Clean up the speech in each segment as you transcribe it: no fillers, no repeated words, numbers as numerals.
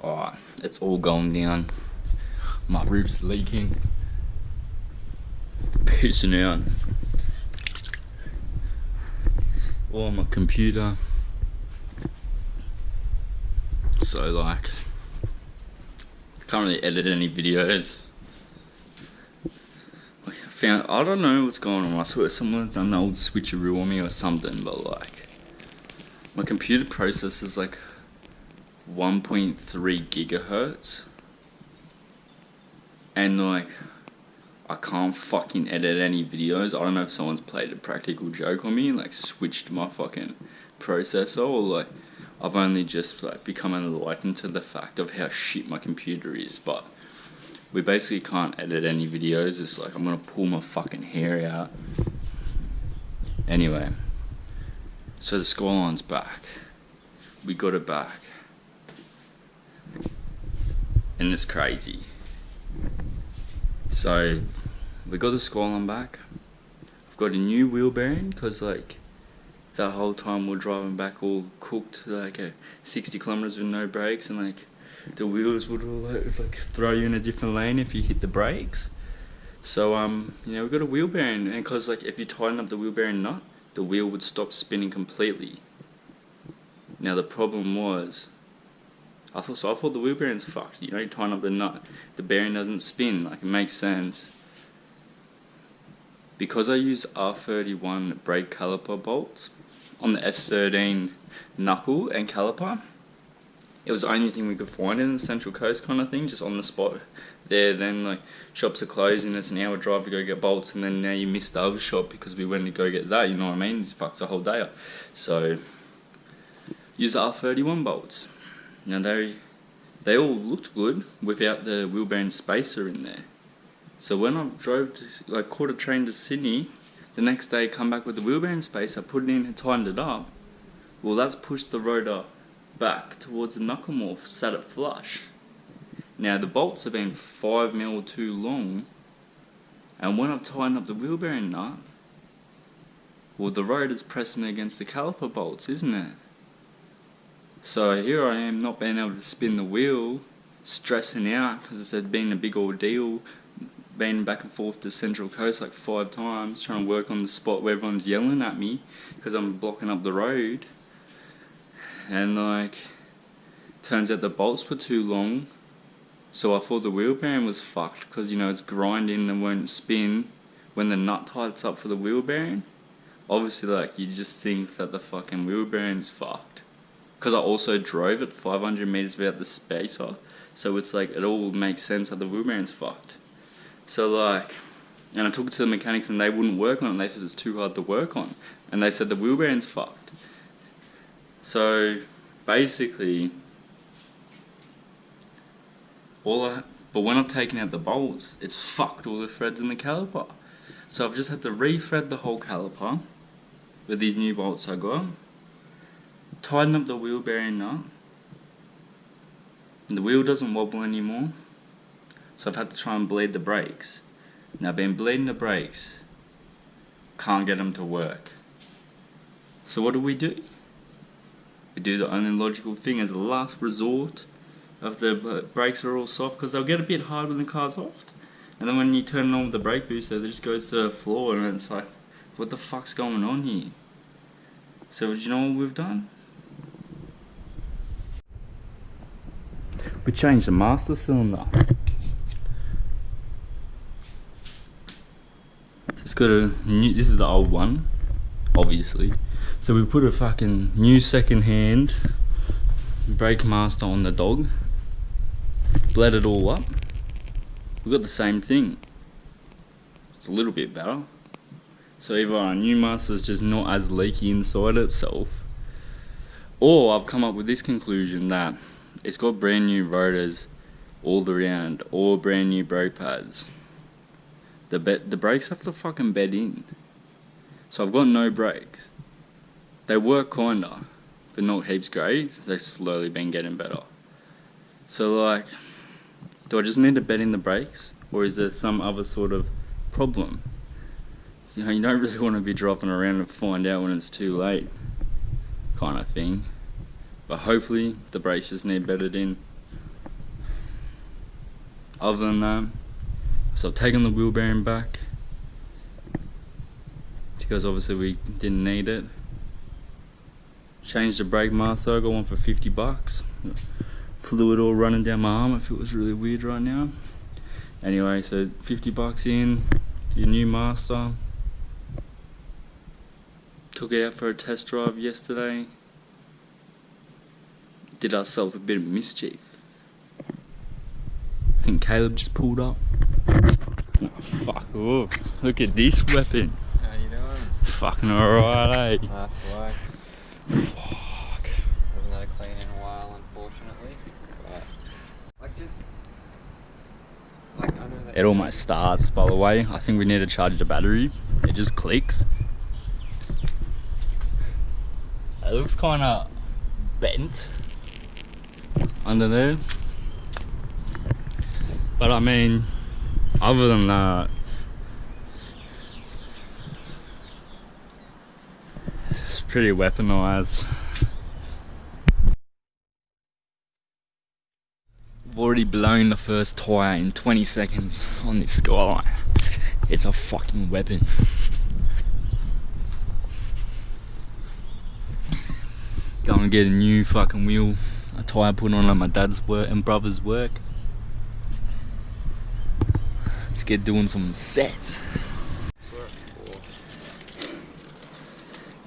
Alright, it's all going down. My roof's leaking. Pissing out. All on my computer. So like, can't really edit any videos. Like, I don't know what's going on. I swear someone's done an old switcheroo on me or something, but like, my computer processes like 1.3 gigahertz, and like, I can't fucking edit any videos. I don't know if someone's played a practical joke on me and like switched my fucking processor, or like I've only just like become enlightened to the fact of how shit my computer is. But we basically can't edit any videos. It's like I'm gonna pull my fucking hair out. Anyway, so the scoreline's back. We got it back. And it's crazy. So we got the scoreline back. I've got a new wheel bearing because like that whole time we're driving back all cooked, like 60 kilometers with no brakes, and like the wheels would like throw you in a different lane if you hit the brakes. So we got a wheel bearing, and because like if you tighten up the wheel bearing nut, the wheel would stop spinning completely. Now the problem was, I thought the wheel bearing's fucked. You know, you tighten up the nut, the bearing doesn't spin. Like, it makes sense. Because I use R31 brake caliper bolts on the S13 knuckle and caliper, it was the only thing we could find in the Central Coast kind of thing, just on the spot there. Then like shops are closing, it's an hour drive to go get bolts, and then now you miss the other shop because we went to go get that, you know what I mean? It fucks the whole day up. So use the R31 bolts. Now they all looked good without the wheel bearing spacer in there. So when I drove to, like, caught a train to Sydney, the next day come back with the wheel bearing spacer, put it in and tightened it up. Well, that's pushed the rotor back towards the knuckle morph, sat it flush. Now the bolts have been 5mm too long, and when I've tightened up the wheel bearing nut, well, the rotor's pressing against the caliper bolts, isn't it? So here I am, not being able to spin the wheel, stressing out because it's been a big ordeal, been back and forth to Central Coast like 5 times, trying to work on the spot where everyone's yelling at me because I'm blocking up the road. And like, turns out the bolts were too long, so I thought the wheel bearing was fucked because, you know, it's grinding and won't spin when the nut tightens up for the wheel bearing. Obviously, like, you just think that the fucking wheel bearing's fucked. Because I also drove it 500 meters without the spacer, so it's like, it all makes sense that the wheel bearing's fucked. So like, and I took it to the mechanics and they wouldn't work on it. They said it's too hard to work on, and they said the wheel bearing's fucked. So basically, but when I've taken out the bolts, it's fucked all the threads in the caliper. So I've just had to re-thread the whole caliper with these new bolts I got. Tighten up the wheel bearing nut, and the wheel doesn't wobble anymore, so I've had to try and bleed the brakes. Now I've been bleeding the brakes, can't get them to work. So what do? We do the only logical thing as a last resort. If the brakes are all soft, because they'll get a bit hard when the car's soft, and then when you turn it on with the brake booster, it just goes to the floor, and it's like, what the fuck's going on here? So do you know what we've done? We changed the master cylinder. It's got a new, this is the old one, obviously. So we put a fucking new second-hand brake master on the dog, bled it all up. We got the same thing. It's a little bit better. So either our new master's just not as leaky inside itself, or I've come up with this conclusion that it's got brand new rotors all around, all brand new brake pads. The brakes have to fucking bed in. So I've got no brakes. They work kinda, but not heaps great. They've slowly been getting better. So like, do I just need to bed in the brakes, or is there some other sort of problem? You know, you don't really want to be dropping around and find out when it's too late, kind of thing. But hopefully the brakes just need bedded in. Other than that, so I've taken the wheel bearing back, because obviously we didn't need it. Changed the brake master, I got one for 50 bucks. Fluid all running down my arm, it feels really weird right now. Anyway, so 50 bucks in, your new master. Took it out for a test drive yesterday. Did ourselves a bit of mischief. I think Caleb just pulled up. Oh, fuck off. Look at this weapon. How you doing? Fucking alright, eh? Nice work. Fuck. Haven't had a clean in a while, unfortunately. But, like, just... Like, I know that... It almost starts, by the way. I think we need to charge the battery. It just clicks. It looks kind of bent under there. But I mean, other than that, it's pretty weaponized. I've already blown the first tyre in 20 seconds on this Skyline. It's a fucking weapon. Go and get a new fucking wheel, a tyre put on at my dad's work and brother's work. Let's get doing some sets.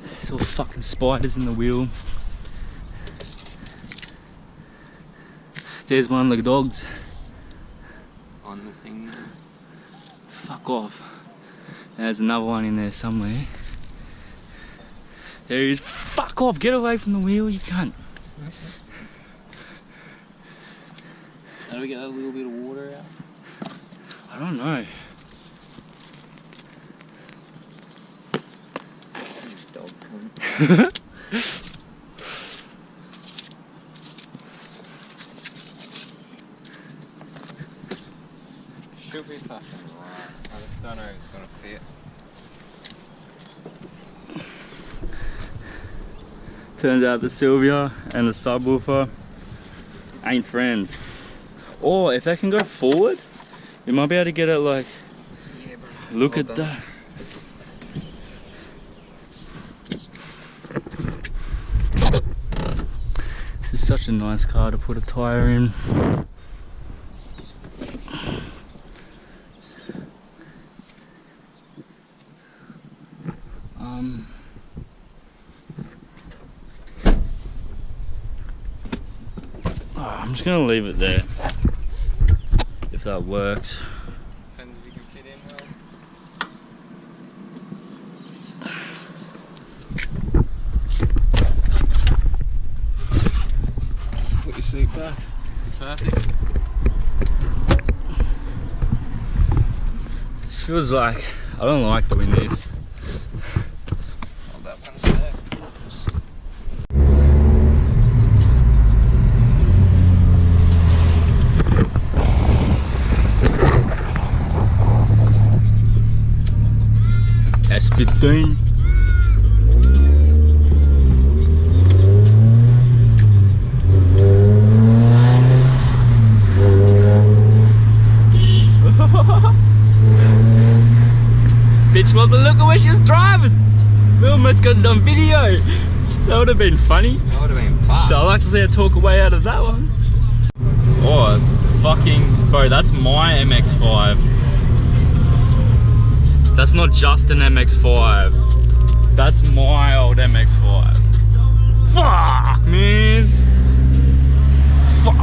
There's all fucking spiders in the wheel. There's one of the dogs. On the thing now. Fuck off. There's another one in there somewhere. There he is. Fuck off, get away from the wheel, you cunt. How do we get a little bit of water out? I don't know. Dog cunt. Should be fucking right. I just don't know if it's gonna fit. Turns out the Sylvia and the subwoofer ain't friends. Or if they can go forward, you might be able to get it like, Yeah, bro. look Well at done. that. This is such a nice car to put a tyre in. I'm just gonna leave it there, if that works. Depends if you can fit in well. Put your seat back. Perfect. This feels like, I don't like doing this. Hold that one sec. S15. Bitch wasn't looking where she was driving. We almost got it on video. That would have been funny. That would have been fun. So I'd like to see her talk away out of that one. Oh, it's fucking... Bro, that's my MX-5. That's not just an MX-5. That's my old MX-5. Fuck, man. Fuck.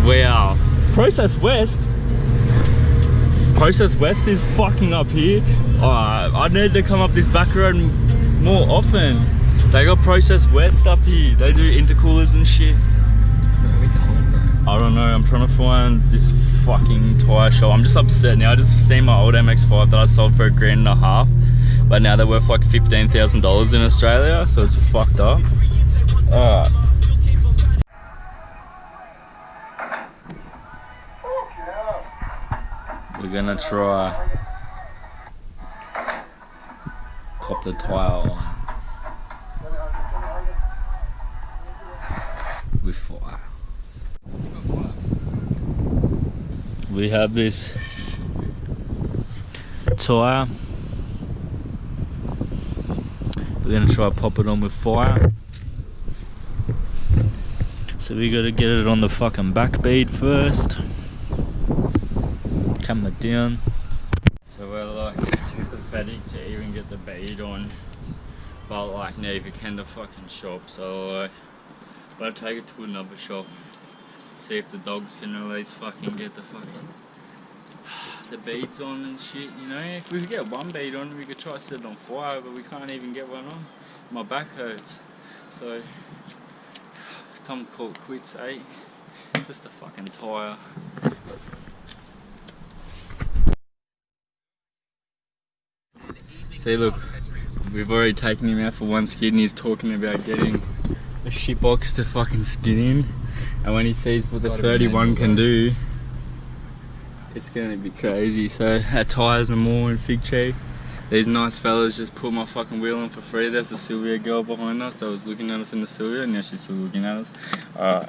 Wow. Process West. Process West is fucking up here. I need to come up this back road more often. They got Process West up here. They do intercoolers and shit. I don't know, I'm trying to find this fucking tyre shop. I'm just upset now. I just seen my old MX-5 that I sold for $1,500. but now they're worth like $15,000 in Australia, so it's fucked up. Alright. We're gonna try pop the tyre on with fire. We have this tyre. We're gonna try pop it on with fire. So we gotta get it on the fucking back bead first. Camera down. So we're like too pathetic to even get the bead on, but like neither can the fucking shop. So like, I'll take it to another shop, see if the dogs can at least fucking get the fucking the beads on and shit. You know, if we could get one bead on, we could try to set it on fire, but we can't even get one on. My back hurts, so time to call it quits, eh? It's just a fucking tyre. See, look, we've already taken him out for one skid and he's talking about getting a shit box to fucking skid in. And when he sees what the 31 can do, it's gonna be crazy. So our tyres are more in Fig Tree. These nice fellas just put my fucking wheel on for free. There's the Sylvia girl behind us that was looking at us in the Sylvia, and now she's still looking at us.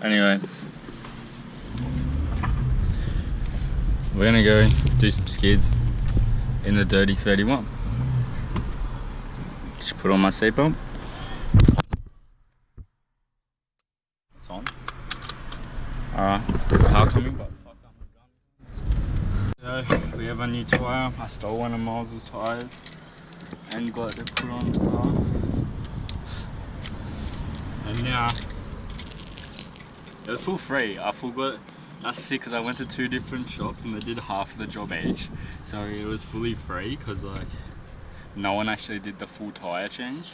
Anyway. We're gonna go do some skids in the dirty 31. Just put on my seatbelt. It's on. Alright, there's a car coming, but fuck up. So, we have a new tyre. I stole one of Miles's tyres and got it to put on the car. And now, it was full free. I forgot. That's sick because I went to 2 different shops and they did half of the job each. So it was fully free because like no one actually did the full tyre change.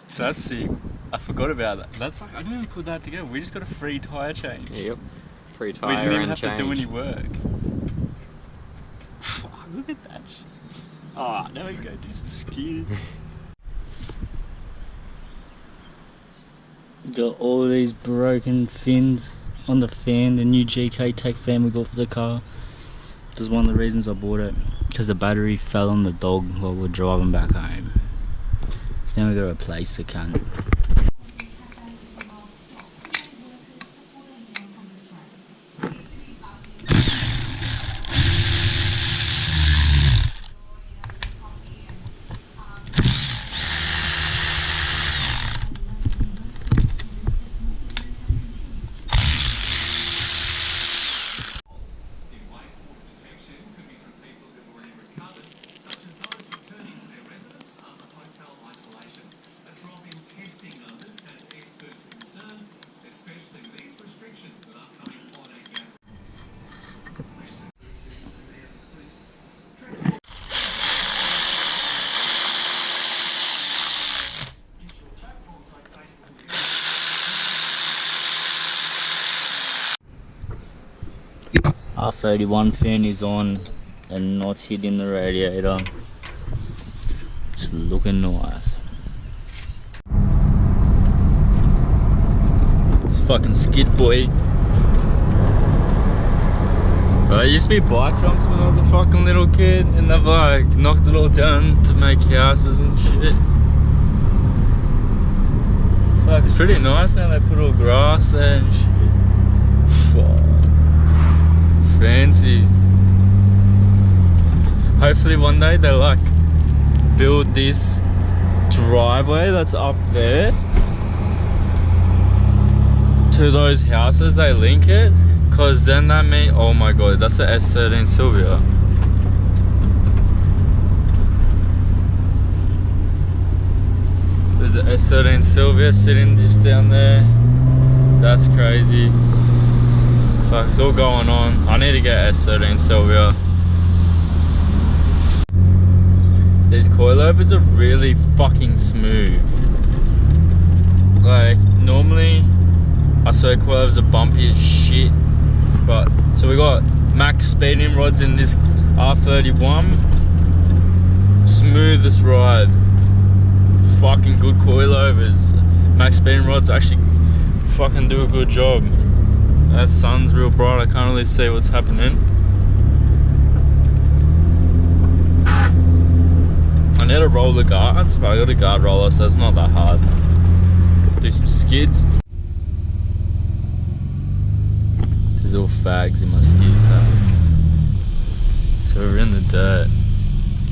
So that's sick. I forgot about that. That's like, I didn't even put that together. We just got a free tyre change. Yep. Free tyre we didn't even and have change. to do any work. Look at that shit. Oh, now we can go do some skiing. Got all these broken fins on the fan, the new GK Tech fan we got for the car. This is one of the reasons I bought it, because the battery fell on the dog while we're driving back home. So now we gotta replace the cunt. R31 fan is on and not hitting the radiator. It's looking nice. It's fucking skid boy. Bro, there used to be bike jumps when I was a fucking little kid and they've like knocked it all down to make houses and shit. Fuck, it's pretty nice now. They put all grass there and shit. Fuck. Fancy. Hopefully one day they'll like build this driveway that's up there to those houses, they link it, cause then that means, oh my god, that's the S13 Sylvia. There's an S13 Sylvia sitting just down there. That's crazy. Fuck, it's all going on. I need to get S13 Sylvia. These coilovers are really fucking smooth. Like, normally, I swear coilovers are bumpy as shit. But, so we got max speeding rods in this R31. Smooth smoothest ride. Fucking good coilovers. Max spin rods actually fucking do a good job. That sun's real bright, I can't really see what's happening. I need to roll the guards, but I got a guard roller, so it's not that hard. Do some skids. There's all fags in my skid pack. So we're in the dirt.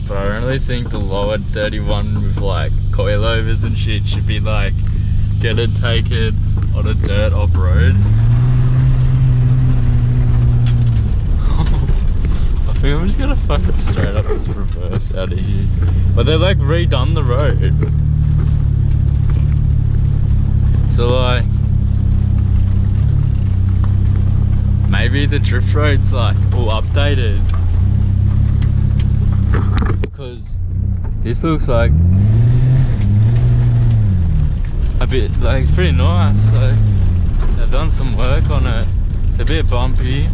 But I really think the lowered 31 with like coilovers and shit should be like, get it taken on a dirt off-road. I think I'm just gonna fucking straight up just reverse out of here. But they've like redone the road. So like, maybe the drift road's like all updated. Because this looks like a bit, like it's pretty nice. So they've done some work on it. It's a bit bumpy.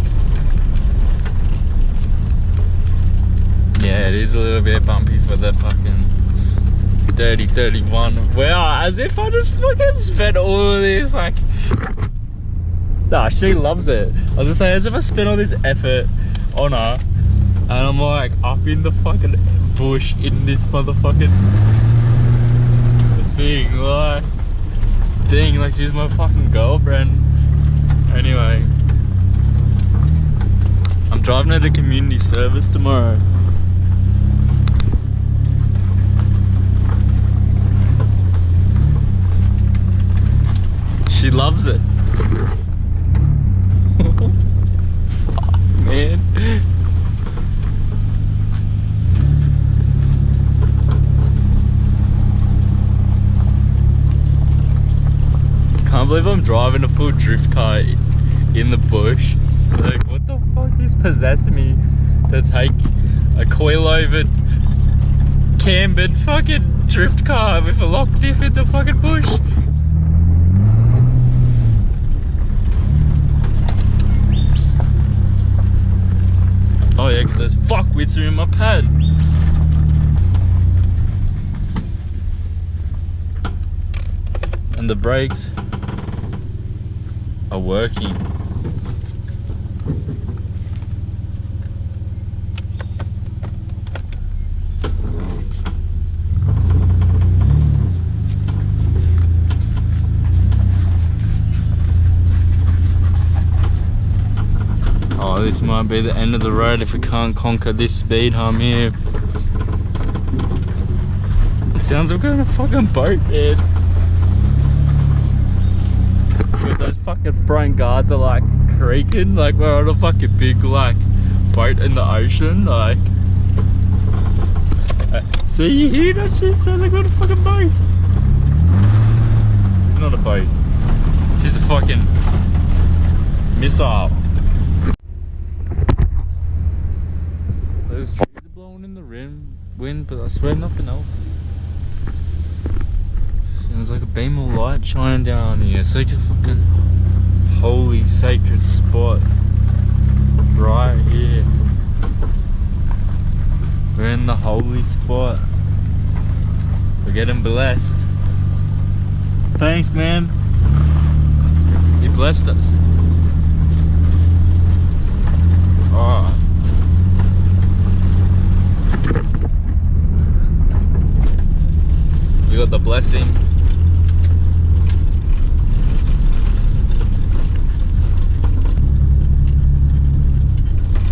Yeah, it is a little bit bumpy for the fucking dirty 31. Wow, as if I just fucking spent all of this, like... Nah, she loves it. I was gonna say, as if I spent all this effort on her, and I'm like up in the fucking bush in this motherfucking thing, like she's my fucking girlfriend. Anyway, I'm driving her to community service tomorrow. She loves it. Fuck, man. Can't believe I'm driving a full drift car in the bush. Like, what the fuck is possessing me to take a coilover, cambered fucking drift car with a lock diff in the fucking bush? Oh yeah, because those fuckwits are in my pad. And the brakes are working. Oh, this might be the end of the road if we can't conquer this speed hump here. It sounds like we're on a fucking boat, man. With those fucking front guards are like creaking, like we're on a fucking big like boat in the ocean, like. See, you hear that shit? Sounds like we're on a fucking boat. It's not a boat. She's a fucking missile. Those trees are blowing in the wind, but I swear nothing else. There's like a beam of light shining down here. It's like a fucking holy sacred spot right here. We're in the holy spot. We're getting blessed. Thanks, man. You blessed us. Oh. We got the blessing.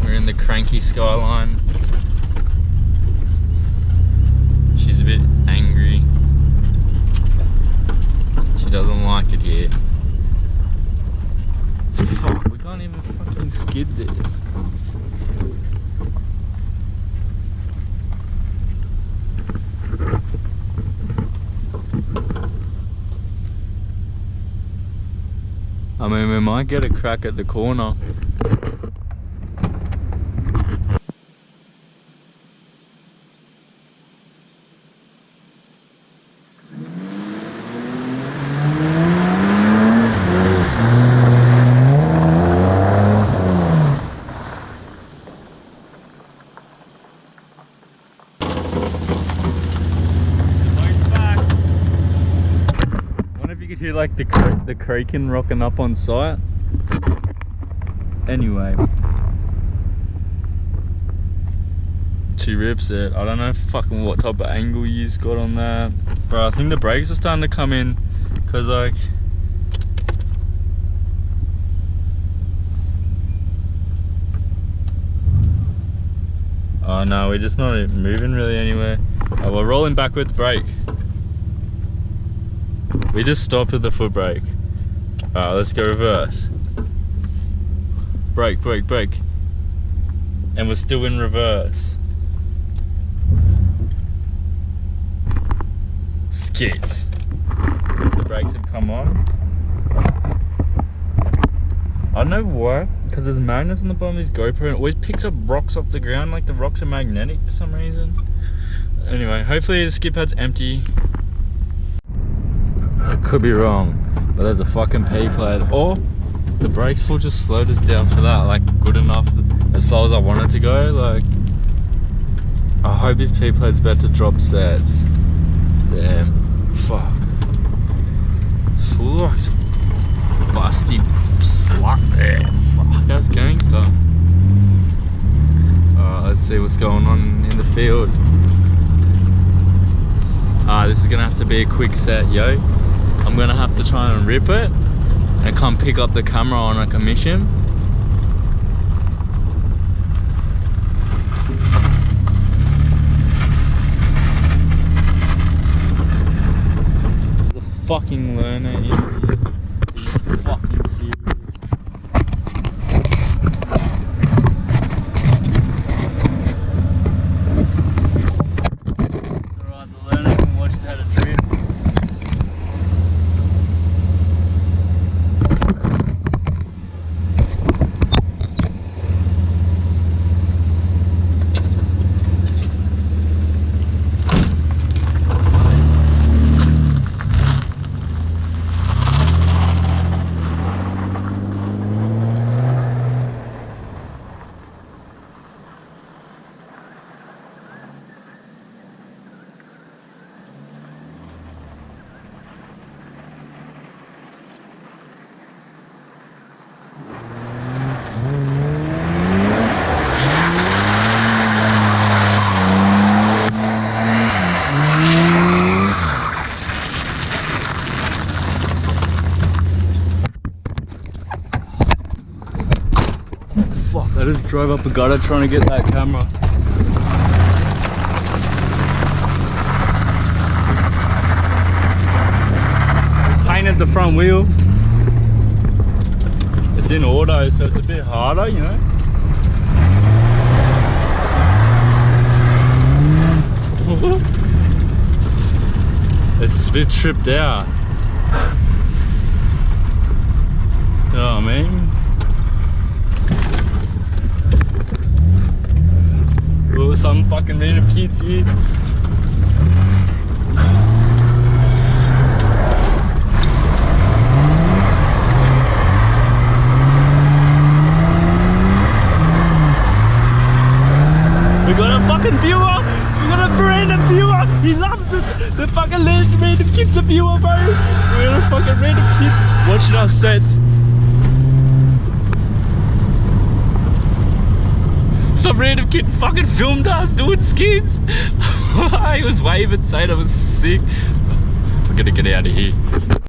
We're in the cranky skyline. She's a bit angry. She doesn't like it here. Fuck, we can't even fucking skid this. I mean, we might get a crack at the corner. hear like the kraken rocking up on site. Anyway, she rips it. I don't know fucking what type of angle you've got on that, bro. I think the brakes are starting to come in, cause like, oh no, we're just not moving really anywhere. Oh, we're rolling backwards brake. We just stopped with the foot brake. Alright, let's go reverse. Brake, brake, brake. And we're still in reverse. Skits. The brakes have come on. I don't know why, because there's magnets on the bottom of this GoPro and it always picks up rocks off the ground, like the rocks are magnetic for some reason. Anyway, hopefully the skid pad's empty. I could be wrong, but there's a fucking P plate. Or the brakes will just slowed us down for that, like good enough, as slow as I wanted to go. Like, I hope this P plate's about to drop sets. Damn, fuck. Full like busty slut there. Fuck, that's gangster. Let's see what's going on in the field. This is gonna have to be a quick set, yo. I'm gonna have to try and rip it and come pick up the camera on a commission. There's a fucking learner in here. Are you fucking serious? It's alright, the learner can watch how to drift. Fuck, I just drove up a gutter trying to get that camera. Painted the front wheel. It's in auto, so it's a bit harder, you know. It's a bit tripped out. You know what I mean? Oh, some fucking random kids here. We got a fucking viewer! We got a random viewer! He loves it! The fucking random kid's a viewer, bro! We got a fucking random kid watching our sets. Some random kid fucking filmed us doing skids. He was waving, saying I was sick. We're gonna get out of here.